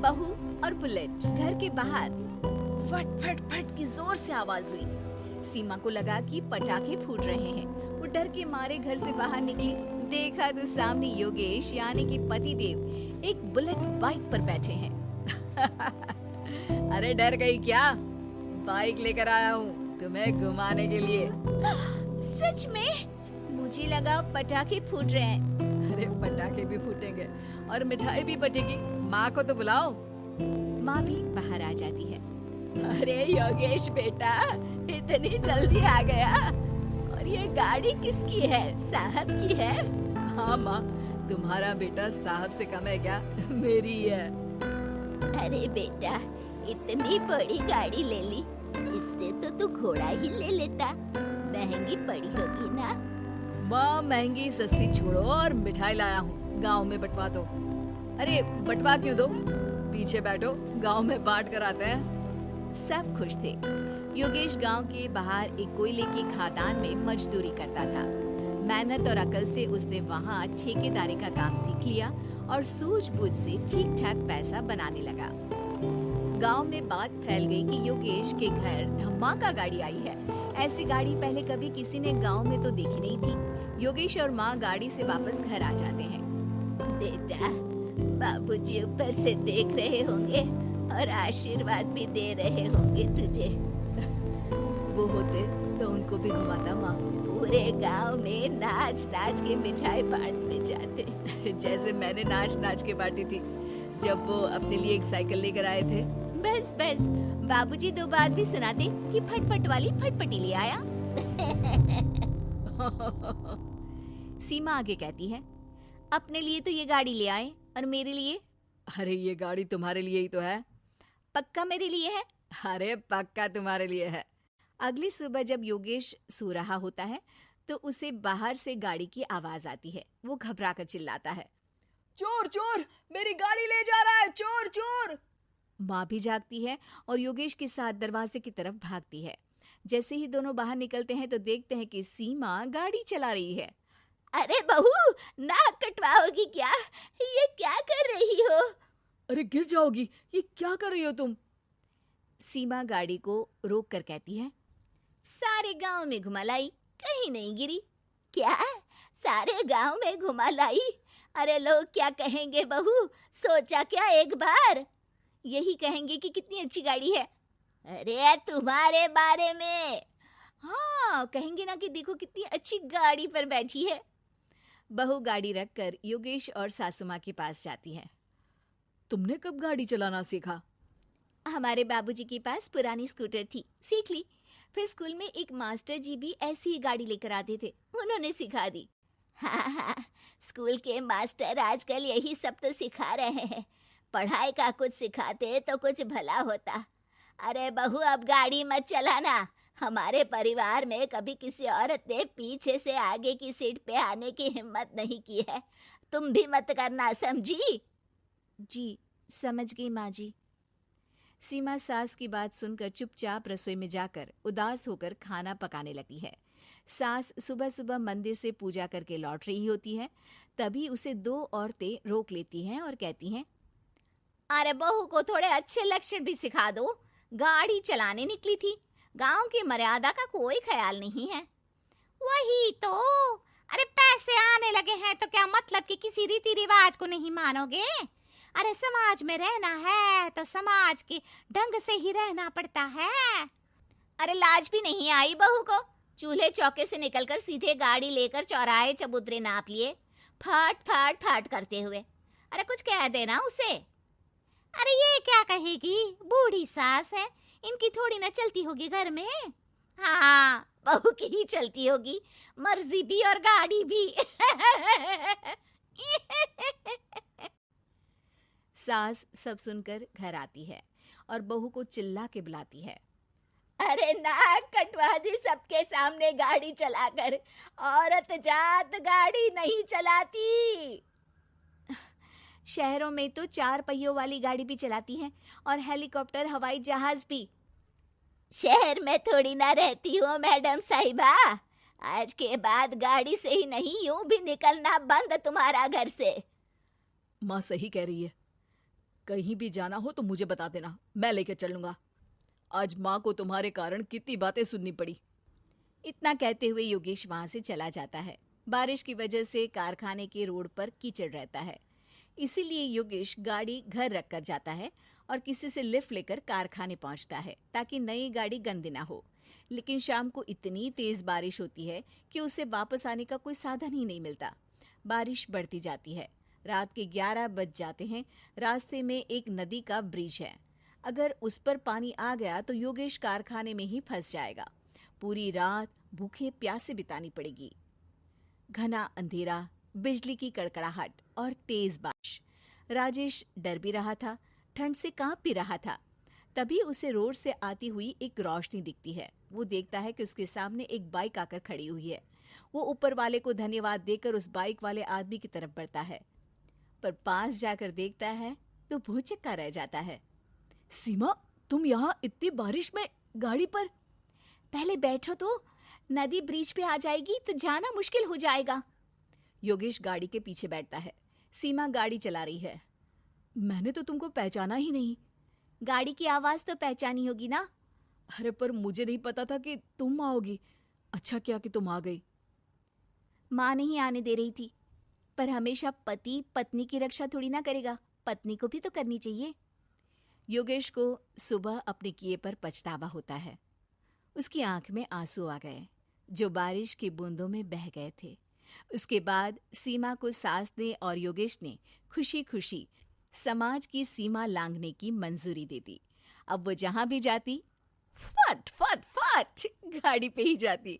बहू और बुलेट। घर के बाहर फट फट फट की जोर से आवाज हुई। सीमा को लगा कि पटाखे फूट रहे हैं। वो डर के मारे घर से बाहर निकली। देखा तो सामने योगेश यानी कि पतिदेव एक बुलेट बाइक पर बैठे हैं। अरे डर गई क्या? बाइक लेकर आया हूँ तुम्हें घुमाने के लिए। सच में? मुझे लगा पटाखे फूट रहे हैं। अरे पटाखे भी फूटेंगे और मिठाई भी बटेगी। माँ को तो बुलाओ। माँ भी बाहर आ जाती है। अरे योगेश बेटा, इतनी जल्दी आ गया। और ये गाड़ी किसकी है? साहब की है? हाँ माँ, तुम्हारा बेटा साहब से कम है क्या? मेरी है। अरे बेटा, इतनी बड़ी गाड़ी ले ली, इससे तो तू घोड़ा ही ले लेता। महंगी पड़ी होगी ना? माँ महंगी सस्ती छोड़ो और मिठाई लाया हूँ, गांव में बंटवा दो। अरे बंटवा क्यों दो? पीछे बैठो, गांव में बांट कर आते हैं। सब खुश थे। योगेश गांव के बाहर एक कोयले की खदान में मजदूरी करता था। मेहनत और अकल से उसने वहाँ ठेकेदारी का काम सीख लिया और सूझबूझ से ठीक ठाक पैसा बनाने लगा। गांव में बात फैल गई कि योगेश के घर धमाका गाड़ी आई है। ऐसी गाड़ी पहले कभी किसी ने गांव में तो देखी नहीं थी। योगेश और माँ गाड़ी से वापस घर आ जाते हैं। बेटा, बाबूजी ऊपर से देख रहे होंगे और आशीर्वाद भी दे रहे होंगे तुझे। वो होते तो उनको भी घुमाता माँ। पूरे गांव में नाच नाच के मिठाई बांटने जाते। जैसे मैंने नाच नाच के बांटी थी जब वो अपने लिए एक साइकिल लेकर आए थे। बस बस, बाबूजी दो बात भी सुनाते कि फटफट वाली फटफटी ले आया। सीमा आगे कहती है, अपने लिए तो ये गाड़ी ले आए और मेरे लिए? अरे ये गाड़ी तुम्हारे लिए ही तो है। पक्का मेरे लिए है? अरे पक्का तुम्हारे लिए है। अगली सुबह जब योगेश सो रहा होता है तो उसे बाहर से गाड़ी की आवाज आती है। वो घबरा कर चिल्लाता है, चोर चोर, मेरी गाड़ी ले जा रहा है, चोर चोर। माँ भी जागती है और योगेश के साथ दरवाजे की तरफ भागती है। जैसे ही दोनों बाहर निकलते हैं तो देखते हैं कि सीमा गाड़ी चला रही है। अरे बहू, नाक कटवाओगी क्या? ये क्या कर रही हो? अरे गिर जाओगी, ये क्या कर रही हो तुम? सीमा गाड़ी को रोक कर कहती है, सारे गांव में घुमा लाई, कहीं नहीं गिरी। क्या? सारे गांव में घुमा लाई? अरे लोग क्या कहेंगे बहू? सोचा क्या एक बार? यही कहेंगे कि कितनी अच्छी गाड़ी है। अरे तुम्हारे बारे में। हाँ, कहेंगे ना कि देखो कितनी अच्छी गाड़ी पर बैठी है। बहू गाड़ी रखकर योगेश और सासू माँ के पास जाती है। तुमने कब गाड़ी चलाना सीखा? हमारे बाबूजी के पास पुरानी स्कूटर थी, सीख ली। फिर स्कूल में एक मास्टर जी भी ऐसी ही गाड़ी लेकर आते थे, उन्होंने सिखा दी। हाँ, स्कूल के मास्टर आजकल यही सब तो सिखा रहे हैं। पढ़ाई का कुछ सिखाते तो कुछ भला होता। अरे बहू, अब गाड़ी मत चलाना। हमारे परिवार में कभी किसी औरत ने पीछे से आगे की सीट पे आने की हिम्मत नहीं की है। तुम भी मत करना, समझी? जी, समझ गई माँ जी। सीमा सास की बात सुनकर चुपचाप रसोई में जाकर उदास होकर खाना पकाने लगी है। सास सुबह सुबह मंदिर से पूजा करके लौट रही होती है। तभी उसे दो औरतें रोक लेती हैं और कहती हैं, अरे बहू को थोड़े अच्छे लक्षण भी सिखा दो। गाड़ी चलाने निकली थी, गांव की मर्यादा का कोई ख्याल नहीं है। वही तो, अरे पैसे आने लगे हैं तो क्या मतलब कि किसी रीति रिवाज को नहीं मानोगे? अरे समाज में रहना है तो समाज के ढंग से ही रहना पड़ता है। अरे लाज भी नहीं आई बहू को? चूल्हे चौके से निकलकर सीधे गाड़ी लेकर चौराहे चबूतरे नाप लिए, फट फट फट करते हुए। अरे कुछ कह देना उसे। अरे ये क्या कहेगी, बूढ़ी सास है, इनकी थोड़ी ना चलती होगी घर में। हाँ, बहू की ही चलती होगी, मर्जी भी और गाड़ी भी। सास सब सुनकर घर आती है और बहू को चिल्ला के बुलाती है, अरे नाक कटवा दी सबके सामने गाड़ी चलाकर। औरत जात गाड़ी नहीं चलाती। शहरों में तो 4 पहियों वाली गाड़ी भी चलाती हैं और हेलीकॉप्टर, हवाई जहाज भी। शहर में थोड़ी ना रहती हूँ मैडम साहिबा। आज के बाद गाड़ी से ही नहीं, यूं भी निकलना बंद तुम्हारा घर से। माँ सही कह रही है, कहीं भी जाना हो तो मुझे बता देना, मैं लेकर चलूंगा। आज माँ को तुम्हारे कारण कितनी बातें सुननी पड़ी। इतना कहते हुए योगेश वहां से चला जाता है। बारिश की वजह से कारखाने के रोड पर कीचड़ रहता है, इसीलिए योगेश गाड़ी घर रख कर जाता है और किसी से लिफ्ट लेकर कारखाने पहुंचता है ताकि नई गाड़ी गंदी ना हो। लेकिन शाम को इतनी तेज बारिश होती है कि उसे वापस आने का कोई साधन ही नहीं मिलता। बारिश बढ़ती जाती है। रात के 11 बज जाते हैं। रास्ते में एक नदी का ब्रिज है। अगर उस पर पानी आ गया तो योगेश कारखाने में ही फंस जाएगा। पूरी रात भूखे प्यासे बितानी पड़ेगी। घना अंधेरा, बिजली की कड़कड़ाहट और तेज बारिश। राजेश डर भी रहा था, ठंड से कांप भी रहा था। तभी उसे रोड से आती हुई एक रोशनी दिखती है। वो देखता है कि उसके सामने एक बाइक आकर खड़ी हुई है। वो ऊपर वाले को धन्यवाद देकर उस बाइक वाले आदमी की तरफ बढ़ता है, पर पास जाकर देखता है तो भौचक्का रह जाता है। सीमा, तुम यहाँ इतनी बारिश में गाड़ी पर? पहले बैठो तो, नदी ब्रिज पे आ जाएगी तो जाना मुश्किल हो जाएगा। योगेश गाड़ी के पीछे बैठता है। सीमा गाड़ी चला रही है। मैंने तो तुमको पहचाना ही नहीं। गाड़ी की आवाज तो पहचानी होगी ना? अरे पर मुझे नहीं पता था कि तुम आओगी। अच्छा किया कि तुम आ गई। माँ नहीं आने दे रही थी, पर हमेशा पति पत्नी की रक्षा थोड़ी ना करेगा, पत्नी को भी तो करनी चाहिए। योगेश को सुबह अपने किए पर पछतावा होता है। उसकी आंख में आंसू आ गए जो बारिश की बूंदों में बह गए थे। उसके बाद सीमा को सास ने और योगेश ने खुशी खुशी समाज की सीमा लांघने की मंजूरी दे दी। अब वो जहां भी जाती फट फट फट गाड़ी पे ही जाती।